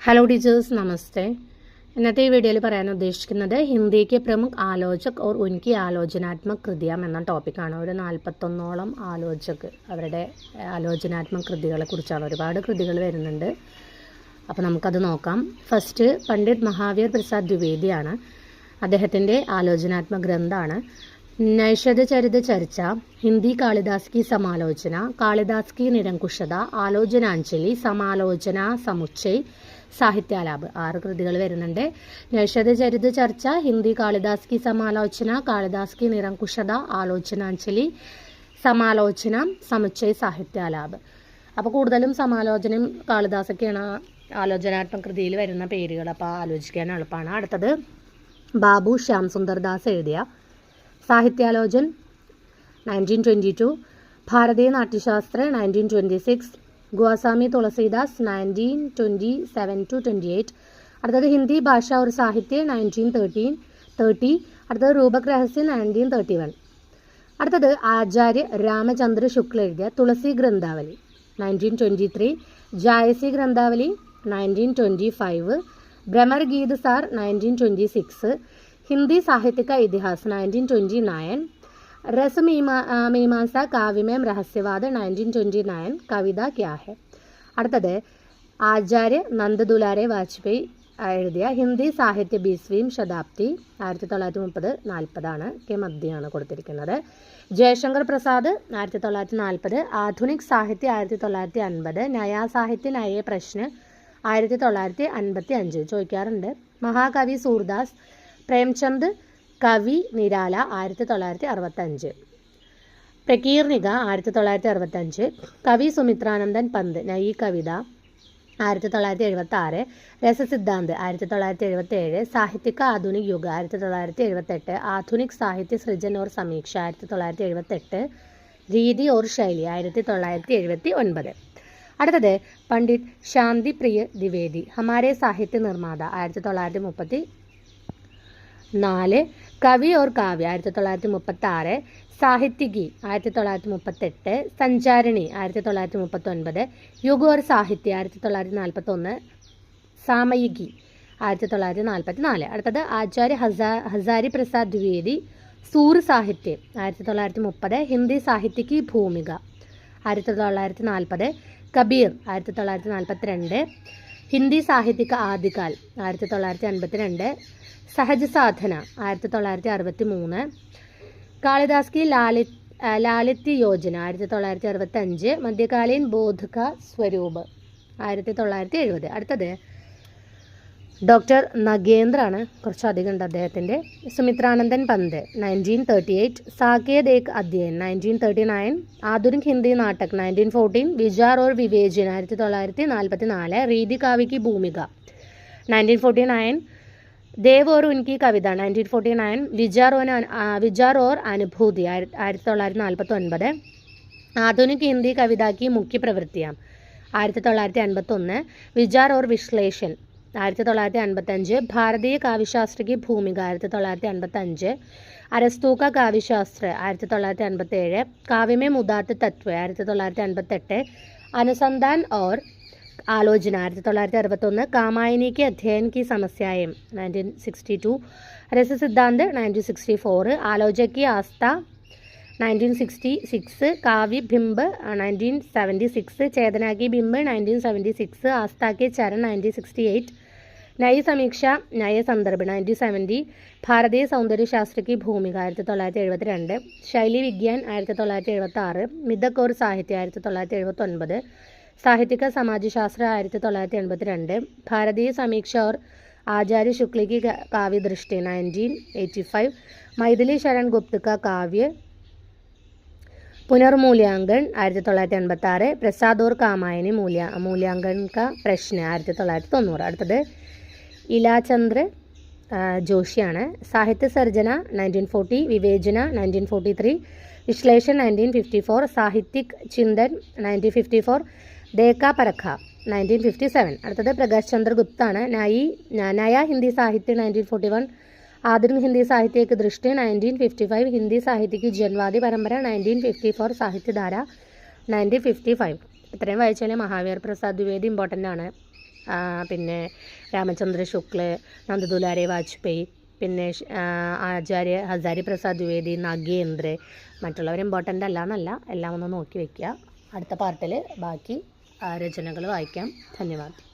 Hello teachers नमस्ते। ഇന്നത്തെ ഈ വീഡിയോയിൽ പറയാൻ ഉദ്ദേശിക്കുന്നത് ഹിന്ദിക്ക് പ്രമുഖ ആലോചക് और उनकी ആലോചനാത്മക കൃതിയാം എന്ന ടോപ്പിക്കാണ്. ഒരു 41ഓളം ആലോചക് അവരുടെ ആലോചനാത്മക കൃതികളെ കുറിച്ചാണ്. ഒരുപാട് കൃതികൾ വരുന്നുണ്ട്. അപ്പോൾ നമുക്കത് നോക്കാം. ഫസ്റ്റ് പണ്ഡിറ്റ് മഹാവീർ പ്രസാദ് ദ്വിവേദിയാണ്. അദ്ദേഹത്തിൻ്റെ ആലോചനാത്മക ഗ്രന്ഥമാണ് നൈഷധ ചരിത ചർച്ച, ഹിന്ദി കാളിദാസ് की समालोचना, कालिदास की निरंकुशता, ആലോചനാഞ്ജലി, സമാലോചന സമുച്ചയ്, സാഹിത്യാലാപ്. 6 കൃതികൾ വരുന്നുണ്ട്. നൈഷധ ചരിത ചർച്ച, ഹിന്ദി കാളിദാസ് की समालोचना, कालिदास की निरंकुशता, ആലോചനാഞ്ജലി, സമാലോചന സമുച്ചയ്, സാഹിത്യാലാപ്. അപ്പോൾ കൂടുതലും സമാലോചനയും കാളിദാസൊക്കെയാണ് ആലോചനാത്മക കൃതിയിൽ വരുന്ന പേരുകൾ. അപ്പോൾ ആലോചിക്കാൻ എളുപ്പമാണ്. അടുത്തത് ബാബു ശ്യാം സുന്ദർ ദാസ് എഴുതിയ സാഹിത്യാലോചൻ 1922, ഭാരതീയ നാട്യശാസ്ത്ര 1926, ഗോസ്വാമി തുളസീദാസ് 1927-28. അടുത്തത് ഹിന്ദി ഭാഷ और സാഹിത്യ 1930. അടുത്തത് രൂപക് രഹസ്യ 1931. അടുത്തത് ആചാര്യ രാമചന്ദ്ര ശുക്ല എഴുതിയ തുളസി ഗ്രന്ഥാവലി 1923, ജായസി ഗ്രന്ഥാവലി 1925, ഭ്രമർ ഗീത് സാർ 1926, हिंदी साहित्य का इतिहास 1929, रस मीमांसा काव्यमय रहस्यवाद 1929, कविता क्या है. അടുത്തത് ആചാര്യ നന്ദദുലാരെ വാജ്പേയി എഴുതിയ ഹിന്ദി സാഹിത്യ 20वीं ശതാബ്ദി 1930-40 के മധ്യയാണ് കൊടുത്തിരിക്കുന്നത്. ജയശങ്കർ പ്രസാദ് 1940, ആധുനിക് സാഹിത്യ 1950, നയാ സാഹിത്യ നയേ പ്രശ്ന 1955 ചോദിക്കാറുണ്ട്. മഹാകവി സൂർദാസ്, പ്രേംചന്ദ് കവി നിരാല 1965, പ്രകീർണിക 1965, കവി സുമിത്രാനന്ദൻ പന്ത് നയി കവിത 1976, രസസിദ്ധാന്ത് 1977, സാഹിത്യക ആധുനിക് യുഗ 1978, ആധുനിക് സാഹിത്യ സൃജൻ और സമീക്ഷ 1978, രീതി और ശൈലി 1979. അടുത്തത് പണ്ഡിറ്റ് ശാന്തി പ്രിയ ദ്വിവേദി ഹമാരെ സാഹിത്യ നിർമ്മാത 1934, കവി और കാവ്യ 1936, സാഹിത്യകി 1938, സഞ്ചാരിണി 1939, യുഗ और സാഹിത്യ 1941, സാമയികി 1944. അടുത്തത് ആചാര്യ ഹസാരി പ്രസാദ് ദ്വിവേദി സൂർ സാഹിത്യ 1930, ഹിന്ദി സാഹിത്യകി ഭൂമിക 1940, കബീർ 1942, ഹിന്ദി സാഹിത്യക ആദികാൽ 1952, സഹജ് സാധന 1963, കാളിദാസ് की ലാലിത്യ യോജന 1965, മധ്യകാലീൻ ബോധക സ്വരൂപ് 1970. അടുത്തത് ഡോക്ടർ നഗേന്ദ്രാണ്, കുറച്ചധികം ഉണ്ട് അദ്ദേഹത്തിൻ്റെ. സുമിത്രാനന്ദൻ പന്ത് 1938, സാകേത് ഏക് അധ്യയൻ 1939, ആധുനിക് ഹിന്ദി നാടക് 1914, വിചാർ और വിവേചന 1944, रीति काव्य की भूमिका 1949, देव और उनकी कविता 1949, विचार और अनुभूति 1949, आधुनिक हिंदी कविता की मुख्य प्रवृत्तियाँ 1951, विचार और विश्लेषण 1955, भारतीय काव्यशास्त्र की भूमिका 1955, अरस्तू का काव्यशास्त्र 1957, काव्य में मुदात तत्व 1958, अनुसंधान और आलोचना 1961, कामायनी के अध्ययन की समस्याएं 1962, रस सिद्धांत 1964, आलोचक की आस्था 1966, काव्य बिंब 1976, चेतना की बिंब 1976, आस्था के चरण 1968, नई समीक्षा नए संदर्भ 1970, भारतीय सौंदर्य शास्त्र की भूमिका 1972, शैली विज्ञान 1976, मिथक और साहित्य 1979, साहित्य का समाजशास्त्र 1982, भारतीय समीक्षा और आचार्य शुक्ल की काव्य दृष्टि 1985, मैथिली शरण गुप्त का काव्य पुनर्मूल्यांकन 1986, प्रसाद और कामायनी मूल्यांकन का प्रश्न 1990. അടുത്തത് ഇലാചന്ദ്ര ജോഷിയാണ്. സാഹിത്യ സർജന 1940, വിവേചന 1943, വിശ്ലേഷൺ 1954, സാഹിത്യക് ചിന്തൻ 1954, ദേക്കാ പരഖ 1957. അടുത്തത് പ്രകാശ് ചന്ദ്ര ഗുപ്താണ്. നയ ഹിന്ദി സാഹിത്യ 1941, आधुनिक हिंदी साहित्य की दृष्टि 1955, हिंदी साहित्य की जनवादी परंपरा 1954, സാഹിത്യധാര 1955. ഇത്രയും വായിച്ചാൽ മഹാവീർ പ്രസാദ് ദ്വിവേദി ഇമ്പോർട്ടൻ്റ് ആണ്. പിന്നെ രാമചന്ദ്ര ശുക്ല, നന്ദദുലാരെ വാജ്പേയി, പിന്നെ ആചാര്യ ഹസാരി പ്രസാദ് ദ്വിവേദി, നാഗേന്ദ്ര. മറ്റുള്ളവർ ഇമ്പോർട്ടൻ്റ് അല്ല എന്നല്ല, എല്ലാം ഒന്ന് നോക്കി വയ്ക്കുക. അടുത്ത പാർട്ടിൽ ബാക്കി രചനകൾ വായിക്കാം. ധന്യവാദം.